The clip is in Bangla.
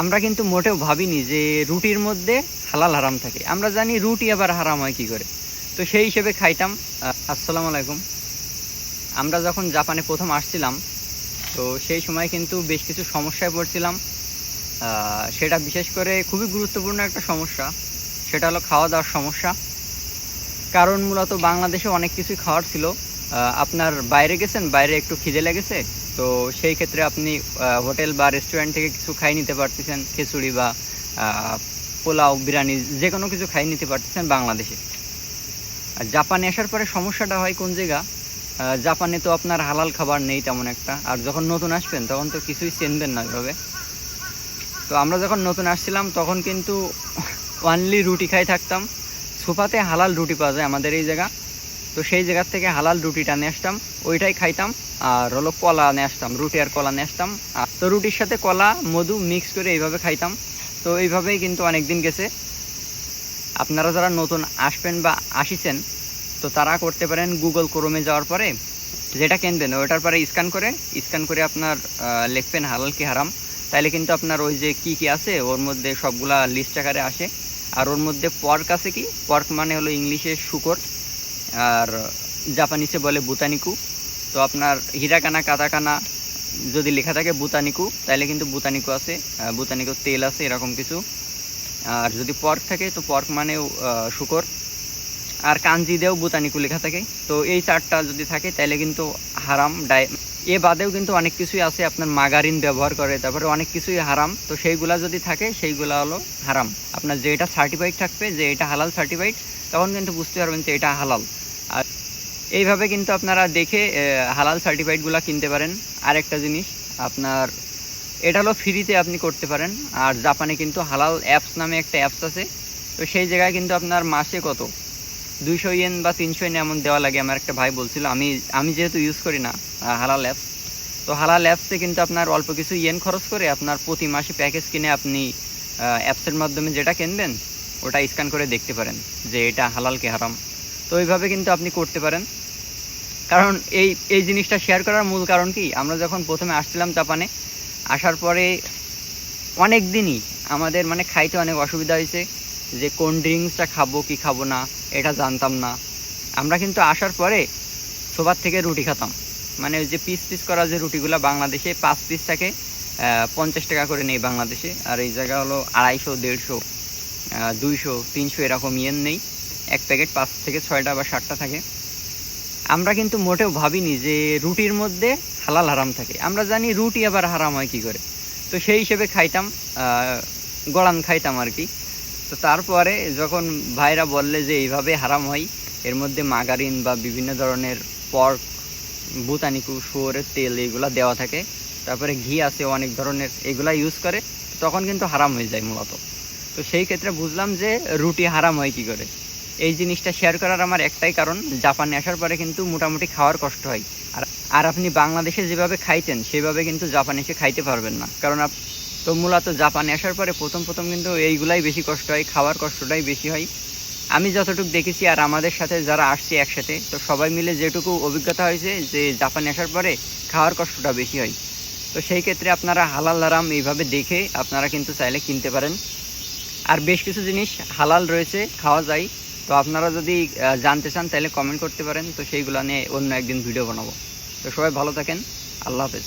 আমরা কিন্তু মোটেও ভাবিনি যে রুটির মধ্যে হালাল হারাম থাকে। আমরা জানি রুটি আবার হারাম হয় কি করে, তো সেই হিসেবে খাইতাম। আসসালামু আলাইকুম। আমরা যখন জাপানে প্রথম আসছিলাম, তো সেই সময় কিন্তু বেশ কিছু সমস্যায় পড়ছিলাম। সেটা বিশেষ করে খুবই গুরুত্বপূর্ণ একটা সমস্যা, সেটা হলো খাওয়া দাওয়ার সমস্যা। কারণ মূলত বাংলাদেশে অনেক কিছুই খাওয়ার ছিল। আপনার বাইরে গেছেন, বাইরে একটু খিদে লেগেছে, তো সেই ক্ষেত্রে আপনি হোটেল বা রেস্টুরেন্ট থেকে কিছু খাই নিতে পারতেছেন, খিচুড়ি বা পোলাও, বিরিয়ানি, যে কোনো কিছু খাই নিতে পারতেছেন বাংলাদেশে। আর জাপানে আসার পরে সমস্যাটা হয় কোন জায়গা, জাপানে তো আপনার হালাল খাবার নেই তেমন একটা। আর যখন নতুন আসবেন তখন তো কিছুই চেনবেন না এভাবে। তো আমরা যখন নতুন আসছিলাম তখন কিন্তু অনলি রুটি খাই থাকতাম। সোফাতে হালাল রুটি পাওয়া যায় আমাদের এই জায়গা, তো সেই জায়গার থেকে হালাল রুটিটা নিয়ে আসতাম, ওইটাই খাইতাম। আর হলো কলা নিয়ে আসতাম, রুটি আর কলা নিয়ে আসতাম। আর তো রুটির সাথে কলা, মধু মিক্স করে এইভাবে খাইতাম। তো এইভাবেই কিন্তু অনেক দিন গেছে। আপনারা যারা নতুন আসবেন বা আসিছেন, তো তারা করতে পারেন গুগল ক্রোমে যাওয়ার পরে যেটা কিনবেন ওটার পরে স্ক্যান করে আপনার লিখবেন হালাল কি হারাম। তাইলে কিন্তু আপনার ওই যে কি কি আছে ওর মধ্যে সবগুলা লিস্ট আকারে আসে। আর ওর মধ্যে পর্ক আছে, কি পর্ক মানে হলো ইংলিশে শুকর, আর জাপানিসে বলে বুতানিকু। তো আপনার হিরাকানা কাতাকানা যদি লেখা থাকে বুতানিকু, তাহলে কিন্তু বুতানিকু আছে, বুতানিকু তেল আছে, এরকম কিছু। আর যদি পর্ক থাকে তো পর্ক মানেও শুকর, আর কাঞ্জি দেও বুতানিকু লেখা থাকে। তো এই চারটা যদি থাকে তাহলে কিন্তু হারাম। এ বাদেও কিন্তু অনেক কিছুই আছে, আপনার মাগারিন ব্যবহার করে, তারপরে অনেক কিছুই হারাম। তো সেইগুলা যদি থাকে সেইগুলা হলো হারাম। আপনার যে এটা সার্টিফাইড থাকবে যে এটা হালাল সার্টিফাইড, তখন কিন্তু বুঝতে পারবেন যে এটা হালাল। আর এইভাবে কিন্তু আপনারা দেখে হালাল সার্টিফাইডগুলো কিনতে পারেন। আর একটা জিনিস, আপনার এটা হলো ফ্রিতে আপনি করতে পারেন। আর জাপানে কিন্তু হালাল অ্যাপস নামে একটা অ্যাপস আছে, তো সেই জায়গায় কিন্তু আপনার মাসে কত 200 ইয়েন বা 300 ইয়েন এমন দেওয়া লাগে। আমার একটা ভাই বলছিল, আমি যেহেতু ইউজ করি না হালাল অ্যাপস, তো হালাল অ্যাপসে কিন্তু আপনার অল্প কিছু ইয়েন খরচ করে আপনার প্রতি মাসে প্যাকেজ কিনে আপনি অ্যাপসের মাধ্যমে যেটা কিনবেন ওটা স্ক্যান করে দেখতে পারেন যে এটা হালাল কি হারাম। তো এইভাবে কিন্তু আপনি করতে পারেন। কারণ এই জিনিসটা শেয়ার করার মূল কারণ কি, আমরা যখন প্রথমে আসছিলাম জাপানে, আসার পরে অনেক দিনই আমাদের মানে খাইতে অনেক অসুবিধা হয়েছে, যে কোন ড্রিঙ্কসটা খাবো কি খাবো না এটা জানতাম না। আমরা কিন্তু আসার পরে সোফার থেকে রুটি খেতাম, মানে ওই যে পিস করা যে রুটিগুলো, বাংলাদেশে 5 পিস থাকে 50 টাকা করে নেই বাংলাদেশে, আর এই জায়গা হলো 250, 150, 200, 300 এরকম ইয়েন নেই। এক প্যাকেট 5 থেকে 6টা বা 7টা থাকে। আমরা কিন্তু মোটেও ভাবিনি যে রুটির মধ্যে হালাল হারাম থাকে। আমরা জানি রুটি আবার হারাম হয় কি করে, তো সেই হিসেবে খাইতাম, গড়ান খাইতাম আর কি। তো তারপরে যখন ভাইরা বললে যে এইভাবে হারাম হয়, এর মধ্যে মাগারিন বা বিভিন্ন ধরনের পর্ক, বুতানিকু, শুয়োরের তেল এগুলা দেওয়া থাকে, তারপরে ঘি আছে অনেক ধরনের, এগুলা ইউজ করে, তখন কিন্তু হারাম হয়ে যায় মূলত। তো সেই ক্ষেত্রে বুঝলাম যে রুটি হারাম হয় কি করে। এই জিনিসটা শেয়ার করার আমার একটাই কারণ, জাপানে আসার পরে কিন্তু মোটামুটি খাওয়ার কষ্ট হয়। আর আপনি বাংলাদেশে যেভাবে খাইতেন সেভাবে কিন্তু জাপানে এসে খাইতে পারবেন না। কারণ তো মূলত জাপানে আসার পরে প্রথম কিন্তু এইগুলাই বেশি কষ্ট হয়, খাওয়ার কষ্টটাই বেশি হয় আমি যতটুকু দেখেছি। আর আমাদের সাথে যারা আসছে একসাথে, তো সবাই মিলে যেটুকু অভিজ্ঞতা হয়েছে যে জাপানে আসার পরে খাওয়ার কষ্টটা বেশি হয়। তো সেই ক্ষেত্রে আপনারা হালাল হারাম এইভাবে দেখে আপনারা কিন্তু চাইলে কিনতে পারেন। আর বেশ কিছু জিনিস হালাল রয়েছে, খাওয়া যায়। তো আপনারা যদি জানতে চান তাহলে কমেন্ট করতে পারেন, তো সেইগুলো নিয়ে অন্য একদিন ভিডিও বানাবো। তো সবাই ভালো থাকেন, আল্লাহ হাফেজ।